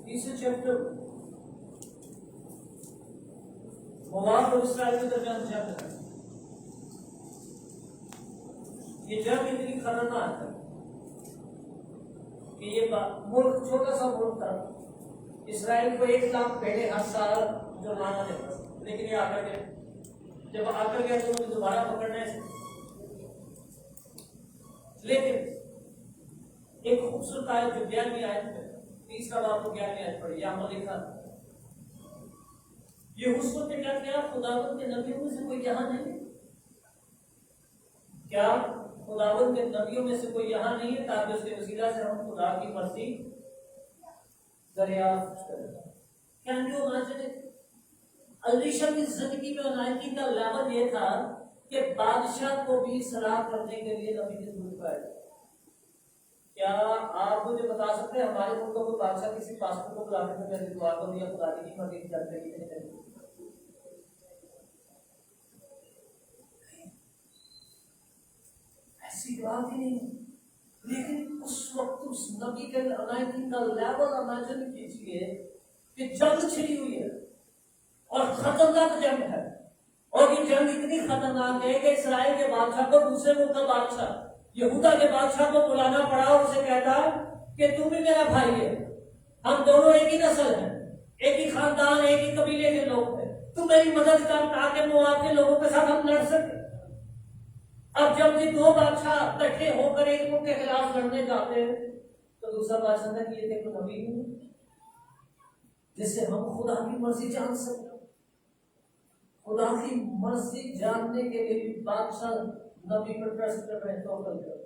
تیسرے چیپٹر مواب اور اسرائیل کے درمیان جنگ ہے. یہ جنگ اتنی خطرناک ہے کہ یہ ملک چھوٹا سا ملک تھا. اسرائیل کو 1 لاکھ بھیڑیں ہر سال جرمانہ دیتا، لیکن یہ آ کر کے جب آ کر گیا تو انہیں دوبارہ پکڑنا ہے. لیکن ایک خوبصورت آیت جو 11ویں آیت میں 30واں باب کو 11ویں آیت پڑھی، یہاں پر لکھا یہ اس وقت کیا کیا خداوند کے نبیوں میں سے کوئی یہاں نہیں؟ کیا خداوند کے نبیوں میں سے کوئی یہاں نہیں ہے تاکہ اس کے وسیلہ سے ہم خدا کی مرضی دریافت کریں؟ Can you imagine it? الیشا کی زندگی میں عنایتی کا لیول یہ تھا کہ بادشاہ کو بھی صلاح کرنے کے لیے نبی کی ضرورت پڑے. کیا آپ مجھے بتا سکتے ہیں ہمارے ملک کو بادشاہ کسی پاسپورٹ کو بلانے سے پہلے دعا کو دیا خدا کی مرضی کی جانتے کی نہیں کرتی؟ ایسی بات ہی نہیں. لیکن اس وقت اس نبی کے عنایتی کا لیول امیجن کیجیے کہ جنگ چھڑی ہوئی ہے اور خطرناک جنگ ہے، اور یہ جنگ اتنی خطرناک ہے کہ اسرائیل کے بادشاہ کو دوسرے ملک کا بادشاہ یہودا کے بادشاہ کو بلانا پڑا اور اسے کہتا کہ تم بھی میرا بھائی ہے، ہم دونوں ایک ہی نسل ہیں، ایک ہی خاندان، ایک ہی قبیلے کے لوگ ہیں، تم میری مدد کر تاکہ مواب کے لوگوں کے ساتھ ہم لڑ سکیں. اب جب یہ 2 بادشاہ اکٹھے ہو کر ایک ملک کے خلاف لڑنے جاتے ہیں تو دوسرا بادشاہ نے یہ دیکھو نبی ہوں جس سے ہم خدا کی مرضی جان سکیں. خدا کی مرضی جاننے کے لیے بھی بادشاہ نبی پر ٹرسٹ کر رہے ہیں. توکل کر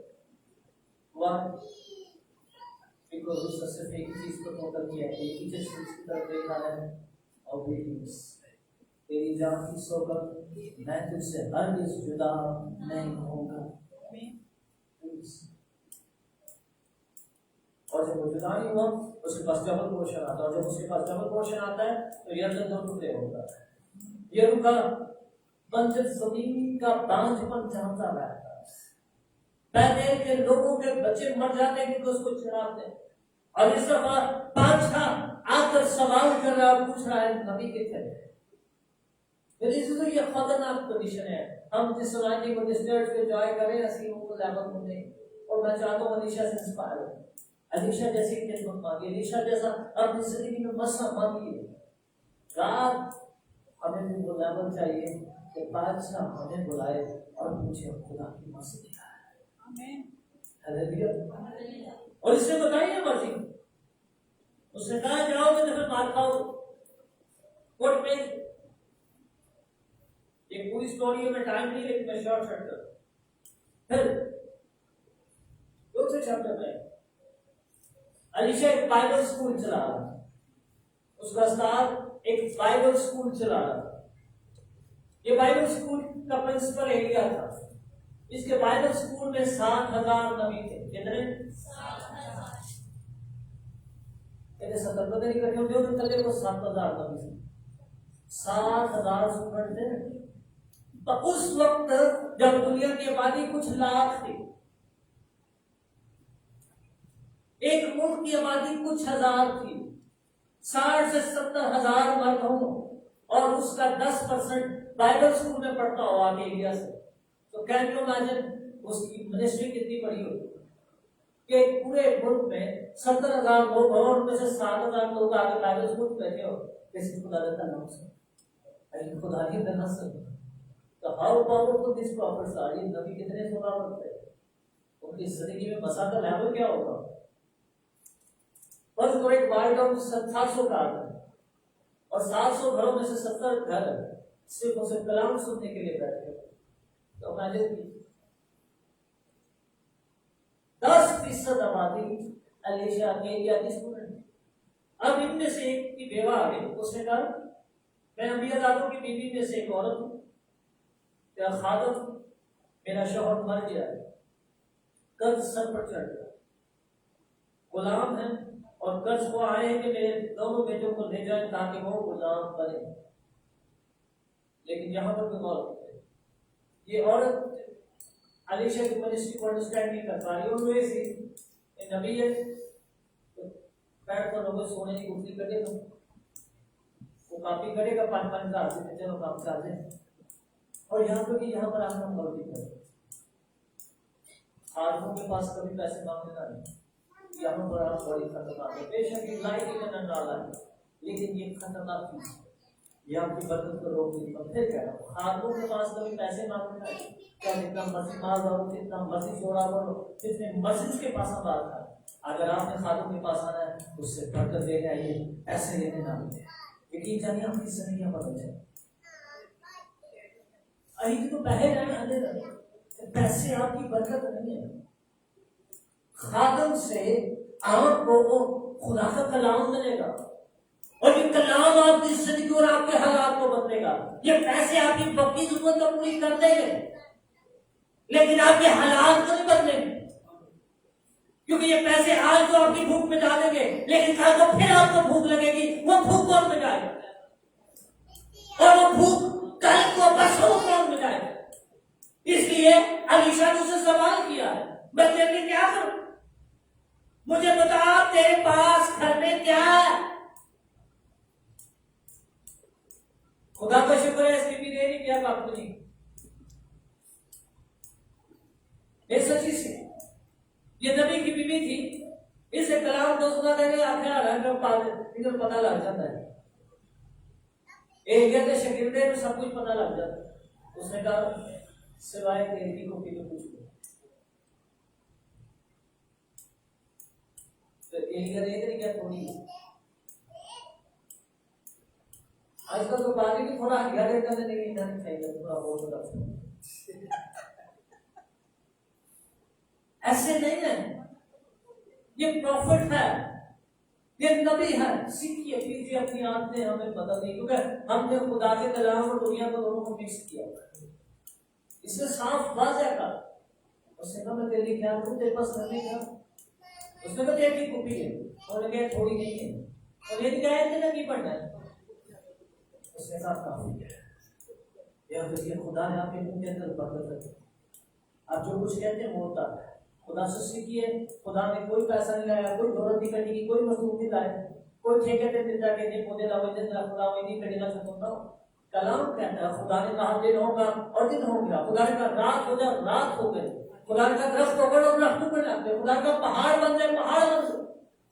بیکاز اس نے صرف ایک چیز کو توکل کیا ہے، ایک ہی چیز کی طرف دیکھا ہے اور تیری جان کی سوگند میں تجھ سے ہرگز جدا نہیں ہوں گا. اور جب وہ جدا نہیں ہوا اس کے پاس جبل پوشن آتا ہے، اور جب اس کے پاس جبل پوشن آتا ہے تو یردن 2 ٹکڑے ہوتا ہے. یہ رکا بنجر زمین کا بانجھ پن جانتا رہتا ہے. پہلے کے لوگوں کے بچے مر جاتے ہیں کیونکہ اس کو چراتے ہیں، اور اس دفعہ بادشاہ آ کر سوال کر رہا ہے، پوچھ رہا ہے نبی کے تھے. یہ خطرناک کنڈیشن ہے. ہم جس سوسائٹی کو جس چرچ کو جوائے کریں اسیم کو لیول میں نہیں. اور میں چاہتا ہوں علیشا سے انسپائر ہوں، علیشا جیسی خدمت مانگیے، علیشا جیسا اپنی زندگی میں مسئلہ مانگیے. رات ہمیں بھی وہ لیول چاہیے کہ بادشاہ ہمیں بلائے اور مجھے خدا کی مرضی دکھائے. اور اس نے بتائی ہے مرضی، اس نے کہا جاؤ میں تمہیں مار کھاؤ کوٹ میں. ایک پوری سٹوری میں ٹائم نہیں لیکن میں شارٹ شارٹ کروں. پھر دوسرے چیپٹر میں علیشا ایک بائبل سکول چلا رہا، اس کا استاد ایک بائبل سکول چلا رہا. یہ بائبل سکول کا پرنسپل ایریا تھا. اس کے بائبل سکول میں 7,000 نبی تھے. کتنے؟ 70 بندے اکٹھے ہوئے جو تک وہ 7,000 نبی تھے. 7,000 اسٹوڈنٹ تھے. اس وقت جب دنیا کی آبادی کچھ لاکھ تھی، ایک ملک کی آبادی کچھ ہزار تھی، 60 سے 70,000 مرد ہوں اور اس کا 10% بائبل سکول میں پڑھتا ہو آگے انڈیا سے، تو کین یو امیجن اس کی منسٹری کتنی بڑی ہوگی کہ پورے ملک میں 70,000 لوگ اور ان میں سے 7,000 لوگ آگے بائبل سکول بیٹھے ہو. کسی خدا کا نام سے خدا کی طرح سے. تو how powerful these prophets are. یہ نبی کتنے سونا پڑتے ہیں، ان کی زندگی میں مسا کا لیول کیا ہوگا. بس وہ ایک وائلڈ آؤٹ 700 کا آتا ہے اور 700 گھروں میں سے 70 گھر صرف اسے کلام سننے کے لیے بیٹھے. تو امیجن 10% آبادی علیشا ایریا کی اسٹوڈنٹ. اب ان میں سے ایک کی بیوہ آ گئی، اس نے کہا میں انبیاء دادوں کی بیوی میں سے ایک عورت ہوں، کیا خادم میرا شوہر مر گیا ہے، قرض سر پر چڑھ گیا، غلام ہیں اور قرض کو آئے ہیں کہ میرے دونوں بیٹوں کو لے جائیں تاکہ وہ غلام بنے. لیکن یہاں پر کوئی غور کرتے یہ عورت علیشا کی منسٹری کو انڈرسٹینڈ نہیں کر پا رہی. انہوں نے نبی ہے بیٹھ کر لوگوں سونے کی گٹلی کٹے گا، وہ کاپی کرے گا 5,000 سے، چلو کام کر دیں. اور یہاں پہ بھی یہاں پر آپ ہم غلطی کریں، آدمیوں کے پاس کبھی پیسے مانگنے کا نہیں، یہاں پر آپ بڑی خطرناک ہے. بے شک یہ لائٹ اتنا ڈالا ہے لیکن یہ خطرناک چیز ہے، یہ آپ کی برکت کو روک دیتی ہے. پھر کہہ رہا ہوں آدمیوں کے پاس کبھی پیسے مانگنے کا نہیں، کیا جتنا مرضی مال دو، جتنا مرضی چوڑا بولو، جتنے مرضی اس کے پاس ہم بات کریں. اگر آپ نے خادم کے پاس آنا ہے اس سے برکت دے جائیے، ایسے لینے نہ ملے. یقین جانیے آپ کی زندگیاں بدل جائیں. ابھی تو پہلے رہے پیسے آپ کی برکت نہیں ہے. خادم سے آپ کو خدا کا کلام ملے گا، اور یہ کلام آپ کی زندگی اور آپ کے حالات کو بدلے گا. یہ پیسے آپ کی وقتی ضرورت تو پوری کر دیں گے لیکن آپ کے حالات کو نہیں بدلیں گے. کیونکہ یہ پیسے آج تو آپ کی بھوک مٹا دیں گے لیکن کل کو پھر آپ کو بھوک لگے گی، وہ بھوک کون مٹائے گا؟ اور وہ بھوک کل کو بس وہ کون مٹائے گا؟ اس لیے علیشا نے اسے سوال کیا ہے، میں تیرے لیے کیا کروں؟ مجھے بتا تیرے پاس گھر میں کیا ہے؟ خدا کا شکر ہے اس کی بھی دے نہیں کیا باپو جی. یہ سچی سی یہ نبی کی بیوی تھی، اس سے کلام کو سنا دینے ادھر پتہ لگ جاتا ہے. ایک گھنٹے شکردے میں سب کچھ پتہ لگ جاتا ہے. اس نے کہا سوائے تیری کو بھی تو کچھ نہیں. ایک گھنٹے کیا تھوڑی آج کل تو پانی بھی تھوڑا ہٹیا دیتا ہے لیکن نہیں چاہیے تھوڑا بہت ہوتا. ایسے نہیں ہے، یہ پروفٹ ہے، یہ نبی ہے. سیکھیے پیجیے اپنی آنکھیں ہمیں پتہ نہیں، کیونکہ ہم نے خدا کے کلام اور دنیا کو دونوں کو مکس کیا. اس سے صاف واضح کا اس نے کہا میں تیری کیا کروں، تیرے پاس کرنے کا. اس نے کہا تیرے کی کپی ہے، اور نے کہا تھوڑی نہیں ہے، اور یہ کہا ہے کہ نہیں پڑھنا ہے. اس نے کہا کافی ہے، یہ خدا نے آپ کے منہ کے اندر برکت رکھی. آپ جو کچھ کہتے ہیں وہ ہوتا ہے. خدا سے سیکھیے. خدا نے کوئی پیسہ نہیں لایا، کوئی دولت نہیں کرنے کی، کوئی مصروف نہیں لائے، کوئی ٹھیکے دے دیتا کہ یہ پودے لاؤ ادھر خدا وہ نہیں کرنے کا سکتا. کلام کہتا ہے خدا نے کہا دن ہوگا اور دن ہو گیا. خدا نے کہا رات ہو جائے رات ہو گئی. خدا نے کہا درخت اگڑ اور درخت اگڑ جاتے. خدا کا پہاڑ بن جائے پہاڑ بن جائے.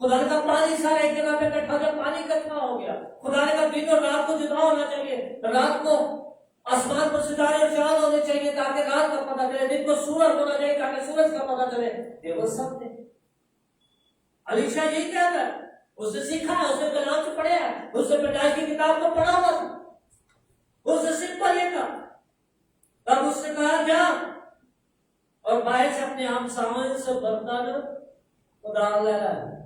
خدا نے کہا پانی سارا ایک جگہ پہ اکٹھا ہو جائے پانی اکٹھا ہو گیا. خدا نے کہا دن اور رات کو جدا ہونا چاہیے، رات کو آسمان پر ستارے اور چاند ہونے چاہیے تاکہ رات کا پتہ چلے، دن کو سورج ہونا چاہیے تاکہ سورج کا پتہ چلے. یہ وہ سب تھے. علیشا یہی کہتا ہے، اس نے سیکھا ہے، اس نے کلام سے پڑھا ہے، اس نے پیدائش کی کتاب کو پڑھا ہوا تھا، اس نے سمپل یہ تھا. تب اس نے کہا جا اور باہر سے اپنے عام سامان سے برتن ادار لینا ہے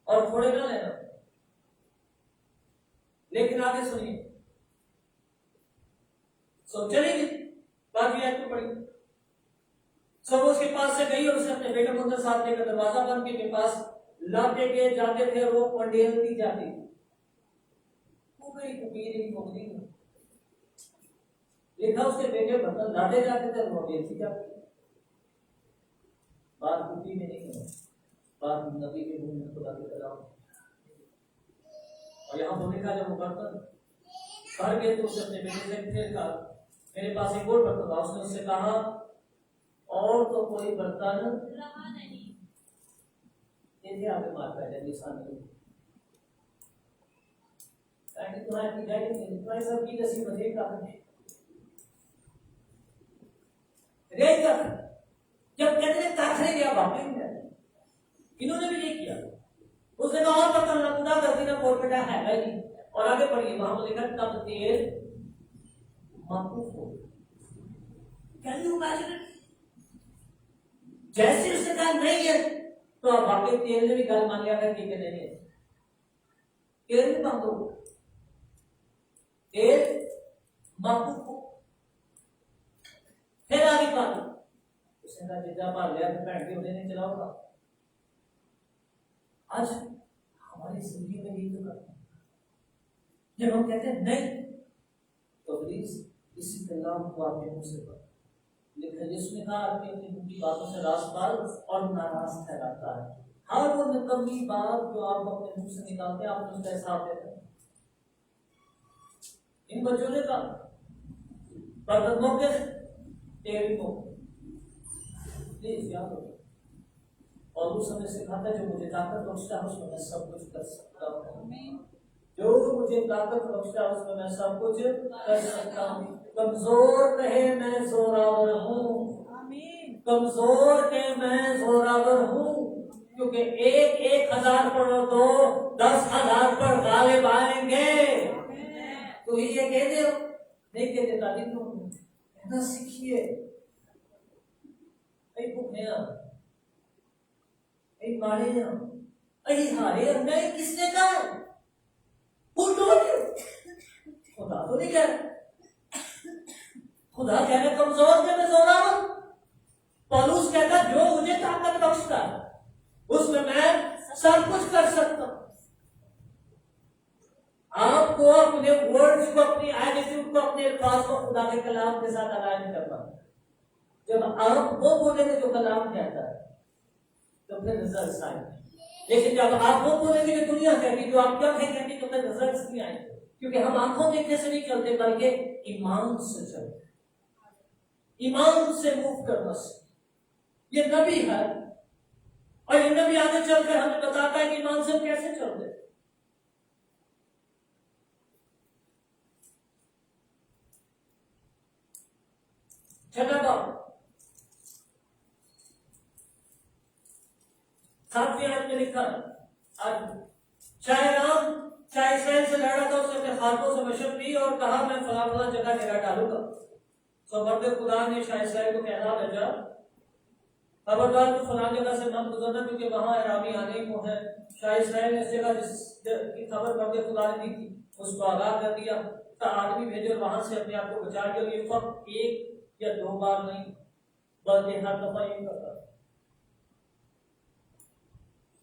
اور تھوڑے نہ لینا. لیکن آگے سنیے، سو چلی گئی باقی آیت کو پڑھی. سب اس کے پاس سے گئی اور اس نے اپنے بیٹے کو ساتھ لے کر دروازہ بند کے پاس لاتے گئے جاتے تھے، روک منڈیلتی جاتی. وہ گئی کبیر ہی پکڑی لکھا اس کے بیٹے برتن لاتے جاتے تھے، منڈیلتی جاتی. بات کپی میں نہیں ہے، بات نبی کے منہ میں خدا کے کلام. اور یہاں تو لکھا جب وہ برتن کر گئے تو اس نے اپنے بیٹے سے پھر کہا میرے پاس ایک اور برتن تھا. اس نے اس سے کہا اور تو کوئی برتن رہا نہیں. یہ آپ کے مار پہ جائے نشان نہیں تمہاری جائے نہیں تمہاری سب کی نصیب ہے کا رہ کر جب کہتے ہیں تاخرے گیا باقی انہوں نے بھی نہیں کیا. اس نے کہا اور برتن نہ کرتی نہ کوٹ بیٹا ہے نہیں. اور آگے پڑھیے وہاں پر لکھا تب تیل موقوف ہو. کیا نہیں ہوگا جیسے اس نے کہا نہیں ہے تو اب باقی تیل نے بھی گل مان لیا کہ نہیں ہے. تیل بھی بند ہو تیل موقوف ہو. پھر آگے پڑھ اس نے کہا جیسا پڑھ لیا پھر بیٹھ کے انہیں نہیں چلاؤ گا. آج ہماری زندگی میں یہی تو کرتے ہیں. جب ہم کہتے ہیں نہیں تو پلیز اسی کلام کو آپ کے منہ سے پڑھ لکھا جس نے کہا اپنی اپنی باتوں سے راست پال اور ناراض ٹھہراتا ہے. ہر وہ نکمی بات جو آپ اپنے منہ سے نکالتے ہیں آپ نے اس کا حساب دیتے ہیں. ان بچوں نے کہا برتن موقع تیری موقع پلیز یاد ہو. اور اس ہمیں سکھاتا ہے جو مجھے طاقت بخشتا ہے اس میں میں سب کچھ کر سکتا ہوں. جو مجھے طاقت بخشتا ہے اس میں میں سب کچھ کر سکتا ہوں. کمزور کہے میں زوراور ہوں, کمزور کہ میں زوراور ہوں, کیونکہ 1,000 پر دو 10,000 پر غالب آئیں گے. تو یہ کہہ دے نہیں کہتے تعلیم کہنا سیکھیے. اے بھوکھیاں, اے ماڑیاں, اے ہارے نہیں کس نے کہا؟ خدا تو نہیں کہہ رہا. خدا کہہ رہے کمزور کہ میں زوراور. پولوس کہتا جو مجھے طاقت بخشتا ہے اس میں میں سب کچھ کر سکتا ہوں. آپ کو اپنے ورڈز کو, اپنی ایٹیٹیوڈ کو, اپنے الفاظ کو خدا کے کلام کے ساتھ الائن کرنا. جب آپ وہ بولیں گے جو کلام کہتا ہے تو پھر رزلٹس آئیں گے. لیکن جب آپ وہ بولیں گے جو دنیا کہتی, جو آپ کیا کہتی, تو پھر رزلٹس نہیں آئیں گے. کیونکہ ہم آنکھوں دیکھنے سے نہیں چلتے بلکہ ایمان سے چلتے, ایمان سے موو کرنا سے. یہ نبی ہے اور یہ نبی آگے چل کر ہمیں بتاتا ہے کہ ایمان سے کیسے چلتے. چلا بات 7ویں آیت میں لکھا ہے, آج چاہے رام چاہے اسرائیل سے لڑا تھا, اس نے اپنے ہاتھوں سے مشق دی اور کہا میں فلاں فلاں جگہ ڈیرا ڈالوں گا. تو مرد خدا نے شاہ اسرائیل کو کہنا بھیجا خبردار تو فلاں جگہ سے مت گزرنا کیونکہ وہاں ارامی آنے کو ہے. شاہ اسرائیل نے اس جگہ جس کی خبر مرد خدا نے دی تھی اس کو آگاہ کر دیا, آدمی بھیجے اور وہاں سے اپنے آپ کو بچا لیا. یہ فقط 1 یا 2 بار نہیں بلکہ ہر دفعہ یہ کرتا.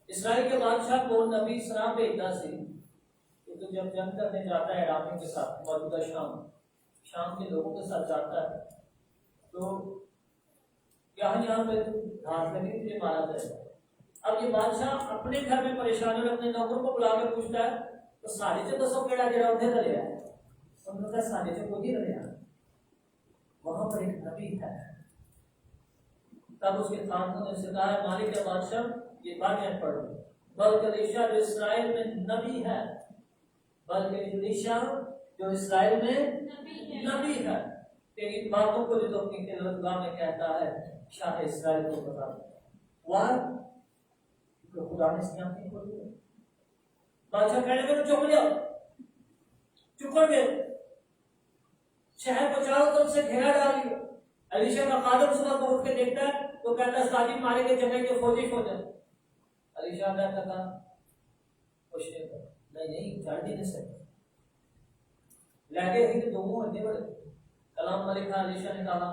اسرائیل کے بادشاہ کو نبی سلام بھیجتا سے کہ تو جب جنگ کرنے جاتا ہے ارامی کے ساتھ, موجودہ شام کے لوگوں کے ساتھ جاتا ہے تو یہاں پہ ہاتھ میں نہیں مارا جائے گا. اب یہ بادشاہ اپنے گھر میں پریشان ہے, اپنے نوکر کو بلا کے پوچھتا ہے تو سارے سے دسو کیڑا جڑا ادھر رلیا ہے. انہوں نے کہا سارے سے کوئی نہیں رلیا. وہاں پر ایک نبی ہے. تب اس کے خاندان نے سے کہا مالک کے بادشاہ یہ بات پڑھو, بلکہ الیشا جو اسرائیل میں نبی ہے, بلکہ الیشا جو اسرائیل میں نبی ہے, تیری باتوں کو جو تو اپنی تلاوت میں کہتا ہے شاہ اسرائیل کو بتا. کہ خدا نے اس کی آنکھیں کھولی ہے. بادشاہ کہنے لگے چپ جاؤ, چپ کر گئے. شہر کو چاروں طرف سے گھیرا ڈال دیا. الیشا کا خادم صبح کو اٹھ کے دیکھتا ہے تو کہتا ہے ساتھی مارے کے جگہ کے فوجی فوجا. الیشا کہتا تھا کچھ نہیں جان نہیں سکتے لگے ہی دونوں ہڈے بڑے. کلام میں لکھا الیشا نے کہا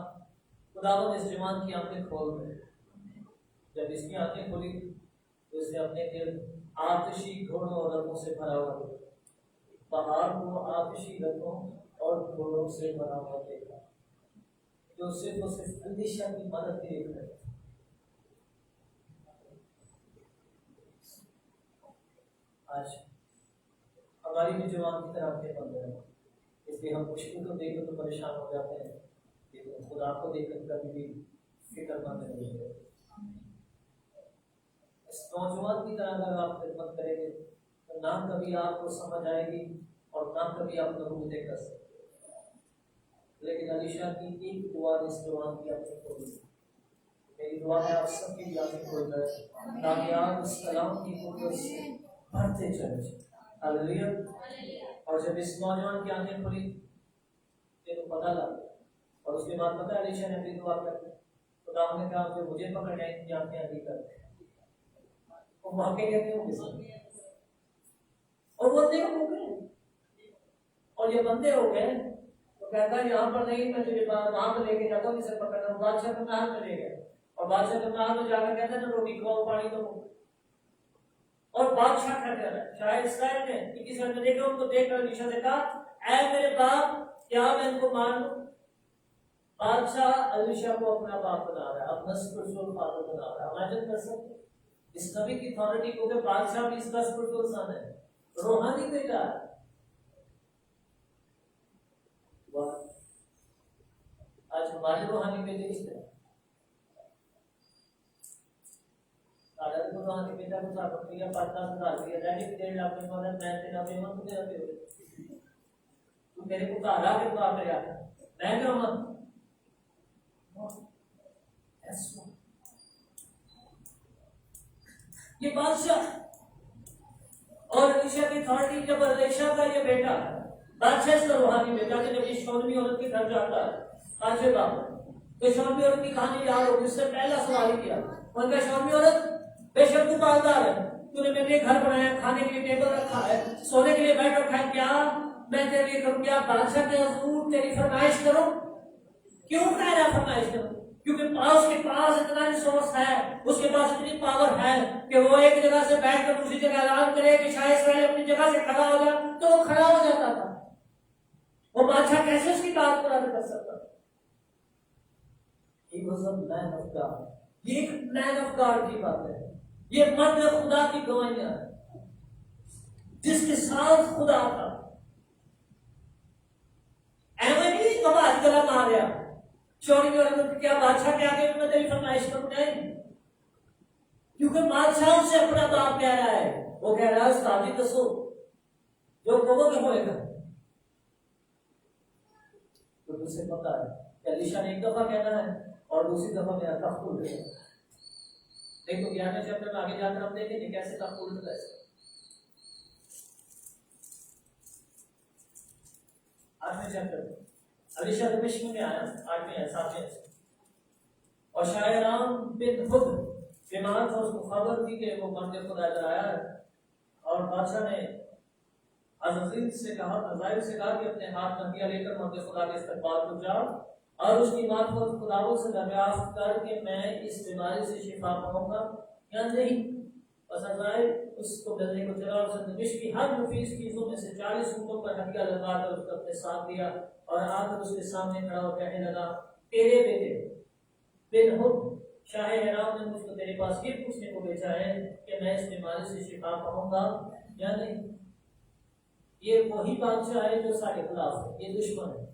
خداوند اس جوان کی آنکھیں کھول دے. جب اس کی آنکھیں کھلی تو اس نے اپنے دل آتشی گھوڑوں اور رتھوں سے بھرا ہوا دیکھا. پہاڑ کو آتشی رتھوں اور گھوڑوں سے بھرا ہوا دیکھا جو صرف اور صرف الیشا کی مدد کے لیے ہے. آج ہماری بھی جوان کی طرح آنکھیں بند ہیں, اس لیے ہم مشکل کو دیکھ کر تو پریشان ہو جاتے ہیں, لیکن خدا کو دیکھ کر کبھی بھی فکر مند نہیں ہے. اس نوجوان کی طرح اگر آپ خدمت کریں گے تو نہ کبھی آپ کو سمجھ آئے گی اور نہ کبھی آپ لوگوں دیکھ کر سکتے. لیکن الیشا کی ایک دعا اس جوان کی آنکھیں کھول دی. میری دعا ہے آپ سب کی آنکھیں کھول جائے تاکہ آپ اس کلام کی قوت سے بڑھتے چلے. ہلیلویا. اور جب اس نوجوان کی آنکھیں کھلی تو پتہ لگا, اور اس کے بعد پتہ الیشا نے اپنی دعا کر دی. خدا نے کہا جو مجھے پکڑ گئے ان کی آنکھیں ابھی کر دیں. وہ واقعی کہتے ہیں اور وہ دیکھ ہو گئے اور یہ بندے ہو گئے. تو کہتا ہے یہاں پر نہیں, میں تجھے وہاں پہ لے کے جاتا ہوں, اسے پکڑنا. بادشاہ کے محل میں لے گئے اور بادشاہ کے محل میں جا کر کہتا ہے نا روٹی کھاؤ پانی دو. اور بادشاہ کہہ رہا ہے شاید اسرائیل نے 21 میں دیکھا, ان کو دیکھ کر الیشا سے کہا اے میرے باپ کیا میں ان کو مان لوں. بادشاہ الیشا کو اپنا باپ بنا رہا ہے, اپنا اسپرچوئل فادر بنا رہا ہے. امیجن کر سکتے اس نبی کی اتھارٹی کو کہ بادشاہ بھی اس کا اسپرچل سن ہے، روحانی بیٹا ہے۔ آج ہمارے روحانی بیٹے کس طرح روحانی بیٹا کو صاحب کیا 5-10 دیا ڈیڈی بھی 1.5 لاکھ میں میں تیرا پیمنٹ تو میرا پہ تو میرے کو گھر آ کے دعا کریا میں کیا مت یہ بادشاہ اور علیشا کی اتھارٹی جب علیشا کا یہ بیٹا بادشاہ اس کا روحانی بیٹا کہ جب یہ شونمی عورت کے گھر جاتا ہے آجے بابا تو شونمی عورت کی کہانی یاد ہوگی، اس سے پہلا سوال کیا ان کا شونمی عورت بے شک تو مالدار ہے، تو نے میرے لیے گھر بنایا، کھانے کے لیے ٹیبل رکھا ہے، سونے کے لیے بیڈ رکھا ہے، کیا میں تیرے لیے کروں؟ کیا بادشاہ کے حضور تیری فرمائش کروں؟ کیوں کہہ رہا فرمائش کروں؟ کیونکہ اس کے پاس اتنا ریسورس ہے، اس کے پاس اتنی پاور ہے کہ وہ ایک جگہ سے بیٹھ کر دوسری جگہ اعلان کرے کہ شاید اسرائیل اپنی جگہ سے کھڑا ہو جائے تو وہ کھڑا ہو جاتا تھا۔ وہ بادشاہ کیسے اس کی بات پورا کر سکتا تھا؟ He was a man of God۔ یہ ایک مین آف گاڈ کی بات ہے، یہ مرد خدا کی گواہیاں ہے جس کے ساتھ خدا تھا۔ ایویں نہیں بابا گلا ماریا چوری میں کیا بادشاہ کے آگے میں تیری فرمائش کروں؟ نہیں، کیونکہ بادشاہ سے اپنا باپ کہہ رہا ہے، وہ کہہ رہا ہے استاد جی دسو جو کہو گے ہوئے گا۔ تو تجھے پتا ہے کہ علیشا نے ایک دفعہ کہنا ہے اور دوسری دفعہ میرا تخت کھول دے گا۔ دیکھو 11ویں چیپٹر میں آگے جا کر ہم دیکھیں گے کیسے تخت کھولتا ہے۔ 8ویں چیپٹر میں علیشا دمشق میں آیا، 8ویں 7ویں اور شاہ رام بن خود بیمار تھا، اس کو خبر تھی کہ وہ بندے خدا ادھر آیا ہے، اور بادشاہ نے عزازیل سے کہا، عزائیل سے کہا کہ اپنے ہاتھ میں دیا لے کر مندر خدا کے استقبال کو جاؤ اور اس کی معرفت خداوند سے دریافت کر کہ میں اس بیماری سے شفا پاؤں گا یا نہیں۔ بس عزائیل اس کو ملنے کو چلا اور اس نے دمشق کی ہر نفیس چیزوں میں سے 40 اونٹوں پر ہڈیاں لگا کر اس کو اپنے ساتھ دیا اور آ کر اس کے سامنے کھڑا ہو کہنے لگا، تیرے بیٹے بن خود شاہ حرام نے مجھ کو تیرے پاس یہ پوچھنے کو بھیجا ہے کہ میں اس بیماری سے شفا پاؤں گا یا نہیں۔ یہ وہی بادشاہ ہے جو سارے خلاف ہے، یہ دشمن ہے،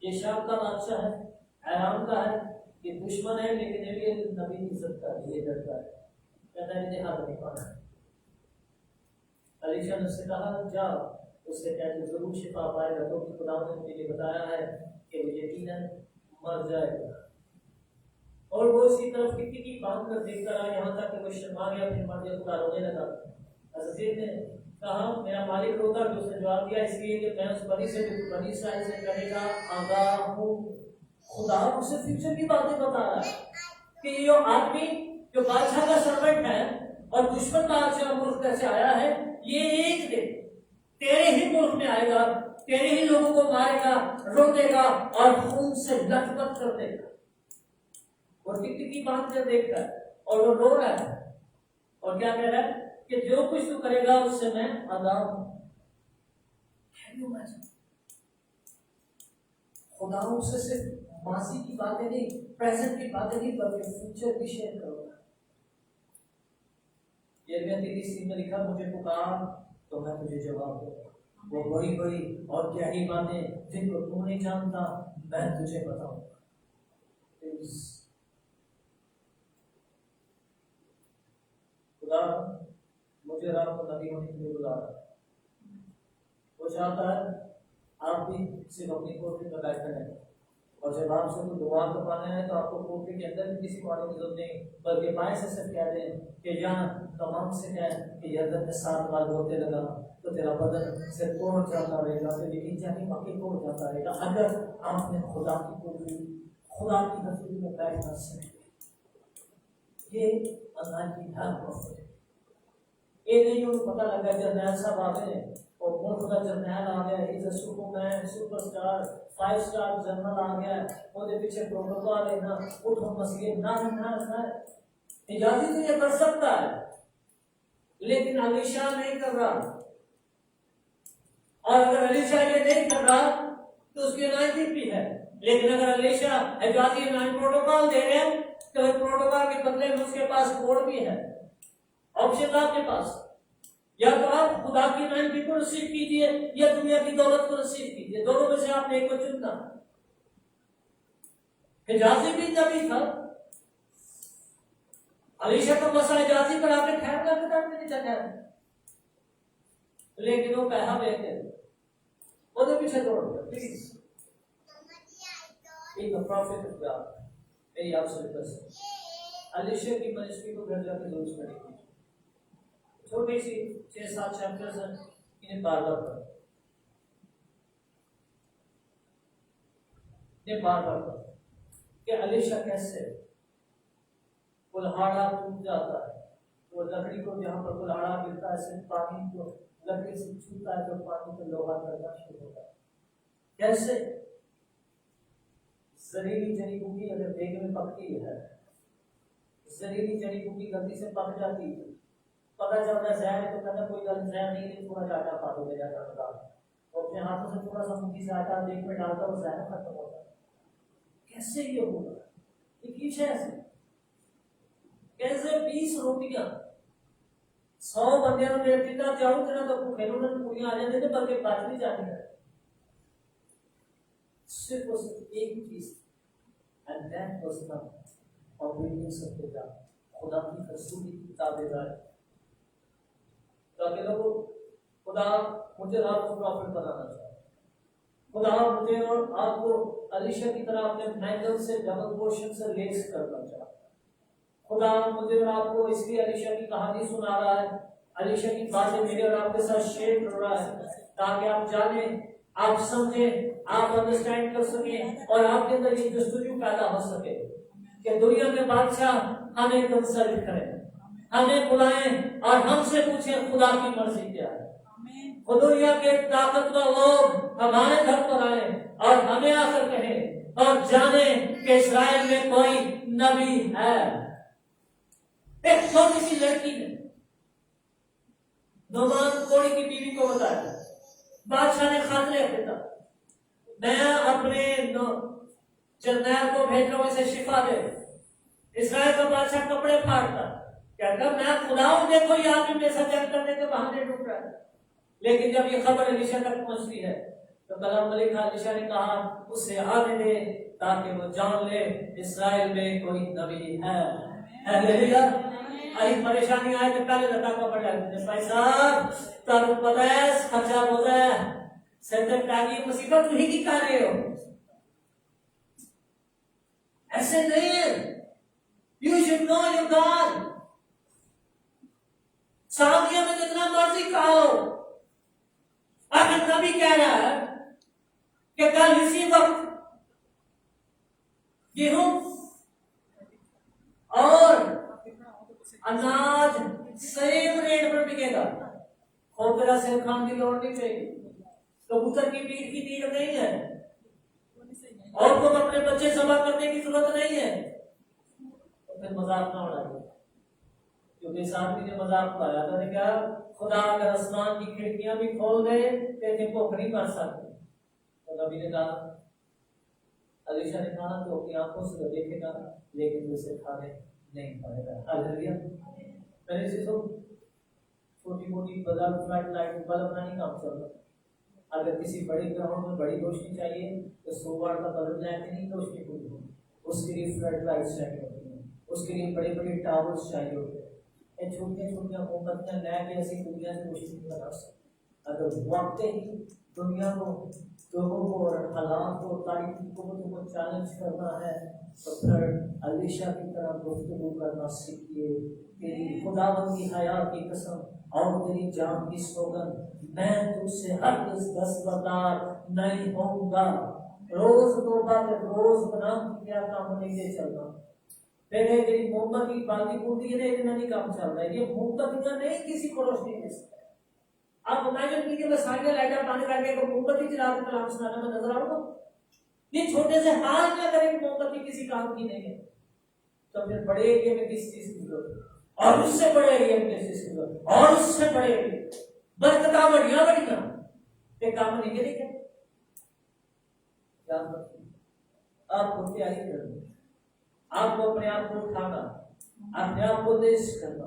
یہ شام کا بادشاہ ہے، حرام کا ہے، یہ دشمن ہے، لیکن یہ نبی کی عزت کا ہے، یہ ڈرتا ہے، کہتا ہے انہیں ہاتھ نہیں پانا ہے۔ علیشا نے اس سے کہا جا اس سے کہتے ضرور شفا پائے گا، تو خدا نے مجھے یہ بتایا ہے کہ وہ یقیناً مر جائے گا۔ اور وہ اس کی طرف کتنی کی باندھ کر دیکھتا رہا یہاں تک کہ وہ شرما گیا، پھر مرد خدا رونے لگا۔ عزیز نے کہا میرا مالک روتا، جو اس نے جواب دیا اس لیے کہ میں اس بنی سے بنی اسرائیل سے کہنے کا آگاہ ہوں۔ خدا اسے فیوچر کی باتیں بتا رہا ہے کہ یہ آدمی جو بادشاہ کا سرونٹ ہے اور دشمن بادشاہ ملک سے آیا ہے، یہ ایک دن تیرے ہی ملک میں آئے گا، تیرے ہی لوگوں کو مارے گا، روکے گا اور خون سے لت پت کر دے گا۔ اور کتنی کی بات سے دیکھ رہا ہے اور وہ رو رہا ہے اور کیا کہہ رہا ہے کہ جو کچھ تو کرے گا اس سے میں آگاہ ہوں۔ خدا اس سے صرف ماضی کی باتیں نہیں، پریزنٹ کی باتیں نہیں، بلکہ فیوچر بھی شیئر کرو گا۔ یہ میں لکھا مجھے پکار تو میں تجھے جواب دوں گا، وہ بڑی بڑی اور گہری باتیں جن کو تو نہیں جانتا میں تجھے بتاؤں گا۔ خدا مجھے رات کو نبی ہونے کے لیے بلا رہا ہے، وہ چاہتا ہے آپ بھی صرف اپنی کوٹری میں بیٹھ کریں، اور جب آپ سے کوئی دعا تو پانا ہے تو آپ کو کوٹری کے اندر کسی کو آنے کی ضرورت نہیں، بلکہ بائیں سے صرف کہہ دیں کہ جہاں تمام سے کہیں کہ یردن میں 7 بار ہوتے لگا تو تیرا بدن سے توڑ جاتا رہے گا، تو یقین جانے باقی توڑ جاتا رہے گا اگر آپ نے خدا کی کوٹری، خدا کی حضوری میں بیٹھنا سیکھ لیا۔ یہ اللہ کی ہر وقت ہے۔ یہ نہیں ان کو پتہ لگا جرنیل صاحب آ گئے اور ملک کا جرنیل آ گیا، is a superman, superstar, 5 star general آ گیا، وہ پیچھے پروٹوکول ہے نا، اٹھو مسئلے نہ اجازت تو یہ کر سکتا ہے لیکن علیشا نہیں کر رہا، اور اگر علیشا یہ نہیں کر رہا تو اس کی نائنٹی بھی ہے، لیکن اگر علیشا اجازت پروٹوکول دے رہے ہیں تو پروٹوکول کے بدلے میں اس کے پاس کوڈ بھی ہے، آپشن آپ کے پاس، یا تو آپ خدا کی نعمت کو رسیو کیجیے یا دنیا کی دولت کو رسیو کیجیے، دونوں میں سے آپ نے ایک کو چننا۔ حجازی بھی نبی تھا، علیشہ کا مسئلہ حجازی پر آپ نے ٹھہر کر کتاب میں نہیں چاہتا ہے، لیکن وہ پیسہ بے کے وہ تو پیچھے دوڑ گیا۔ پلیز ایک پروفیٹ آف گاڈ، میری آپ سے ریکویسٹ ہے، علیشہ کی منسٹری کو گھر جا کے ضرور پڑھیں گے، چھوٹی سی 6-7 چیپٹرز ہیں، انہیں بار بار پڑھیں، انہیں بار بار پڑھیں کہ علیشہ کیسے کلہاڑا ٹوٹ جاتا ہے، وہ لکڑی کو جہاں پر کلہاڑا ملتا ہے صرف پانی کو لکڑی سے چھوتا ہے تو پانی کو لوہا کرنا شروع ہوتا ہے۔ کیسے؟ زہریلی جڑی بوٹی اگر دیگ میں پکتی ہے، زہریلی جڑی بوٹی غلطی سے پک جاتی ہے، پتہ چلتا ہے زہر ہے تو کہتا کوئی غلط زہر نہیں، تھوڑا سا آٹا کھا دو گے جاتا بتا، وہ اپنے ہاتھوں سے تھوڑا سا مٹھی سے آٹا دیگ میں ڈالتا وہ زہر ختم ہوتا ہے۔ کیسے یہ ہوگا؟ یہ کیوں ہے ایسے؟ کیسے 20 روٹیاں 100 بندیاں نے جتنا چاہوں اتنا تو بھوکے انہوں نے پوریاں آ جاتے تھے بلکہ بچ نہیں جاتی ہے، صرف اور صرف ایک چیز، and that was the obedience of God، خدا کی رسول کی تابعداری۔ تاکہ لوگوں خدا مجھے آپ کو پروفٹ بنانا چاہتا ہے، خدا مجھے اور آپ کو علیشہ کی طرح اپنے مینگل سے ڈبل پورشن سے لیس کرنا چاہتا ہے۔ خدا مجھے اور آپ کو اس لیے علیشہ کی کہانی سنا رہا ہے، علیشہ کی باتیں میرے اور آپ کے ساتھ شیئر کر رہا ہے تاکہ آپ جانیں، آپ سمجھیں، آپ انڈرسٹینڈ کر سکیں اور آپ کے اندر یہ جستجو پیدا ہو سکے کہ دنیا کے بادشاہ ہمیں کنسلٹ کریں، ہمیں بلائیں اور ہم سے پوچھیں خدا کی مرضی کیا ہے۔ دنیا کے طاقتور لوگ ہمارے گھر پر آئے اور ہمیں آ کر کہیں اور جانیں کہ اسرائیل میں کوئی نبی ہے۔ ایک چھوٹی سی لڑکی نے نعمان کوڑی کی بیوی کو بتایا، بادشاہ نے خاطرے بھیجا، میں اپنے جرنیل کو بھیج رہا ہوں اسے شفا دے۔ اسرائیل کا بادشاہ کپڑے پھاڑتا، کہتا میں خدا ہوں، دیکھو یہ آدمی میرے ساتھ جنگ کرنے کے بہانے ڈھونڈ رہا ہے۔ لیکن جب یہ خبر علیشہ تک پہنچتی ہے تو کلام ملک علیشہ نے کہا اسے آنے دے تاکہ وہ جان لے اسرائیل میں کوئی نبی ہے۔ ہاللیلویا۔ آئی پریشانی آئے تو پہلے لتا کا پڑھا ہے بھائی صاحب تارو پتہ ہے خرچہ ہوتا ہے سینٹر ٹاگی مصیبت نہیں کی کہہ رہے ہو، ایسے نہیں ہے۔ You should know your God۔ سعودیہ میں جتنا مرضی کہو، اگر نبی کہہ رہا ہے کہ کل اسی وقت گیہوں اور اناج سیم ریٹ پر بکے گا، کھوپرا سے کھان کی لوڑ نہیں پڑے گی، کبوتر کی پیٹ کی نیڈ نہیں ہے، اور کو اپنے بچے ذبح کرنے کی ضرورت نہیں ہے، تو پھر مذاق نہ اڑائے، کیونکہ اس آدمی نے مذاق اڑایا تھا نے کہا خدا اگر آسمان کی کھڑکیاں بھی کھول دے تو انہیں بھوک نہیں مر سکتے۔ تو نبی نے کہا، علیشہ نے کہا تو اپنی آنکھوں سے دیکھے گا لیکن اسے کھانے نہیں پڑے گا۔ ہاللیلویا۔ میرے چیزوں چھوٹی موٹی بلب فلڈ لائٹ بلب نہیں کام چل رہا، اگر کسی بڑی گراؤنڈ میں بڑی روشنی چاہیے تو 100 واٹ کا بلب لے کے نہیں روشنی پوری ہوگی، اس کے لیے فلڈ لائٹس چاہیے ہوتی ہیں، اس کے لیے بڑے بڑے ٹاورس چاہیے ہوتے ہیں۔ یہ چھوٹیاں چھوٹیاں حکومتیں لے کے ایسی دنیا سے روشنی نہیں بنا سکتی۔ اگر واقعی دنیا کو، لوگوں کو اور حالات کو، تاریخی حکومتوں کو چیلنج کرنا ہے تو پھر علیشہ کی طرح گفتگو کرنا سیکھیے۔ تیری خداوند کی حیات کی قسم اور تیری جان کی سوگند، میں تجھ سے ہرگز دستبردار نہیں ہوں گا۔ روز توبہ کے روز بنا کیا کام نہیں چلنا، میرے تیری محبت کی باقی بوٹی ہے اتنا نہیں کام چل رہا ہے، یہ محبت اتنا نہیں کسی کو روشنی دے سکتا ہے۔ آپ امیجن کیجیے میں ساری لائٹیں بند کر کے موم بتی چلا کے کلام سنانے میں نظر آؤں گا؟ یہ چھوٹے سے حال میں اگر ایک موم بتی کسی کام کی نہیں ہے تو پھر بڑے ایریا میں کس چیز کی ضرورت ہے، اور اس سے بڑے ایریا میں کس چیز کی ضرورت ہے، اور اس سے بڑے ایریا برکتاں بڑیاں بڑیاں ایک کام نہیں کرے کیا؟ یاد رکھیں آپ کو تیاری کرنا، آپ کو اپنے آپ کو اٹھانا، اپنے آپ کو دیش کرنا،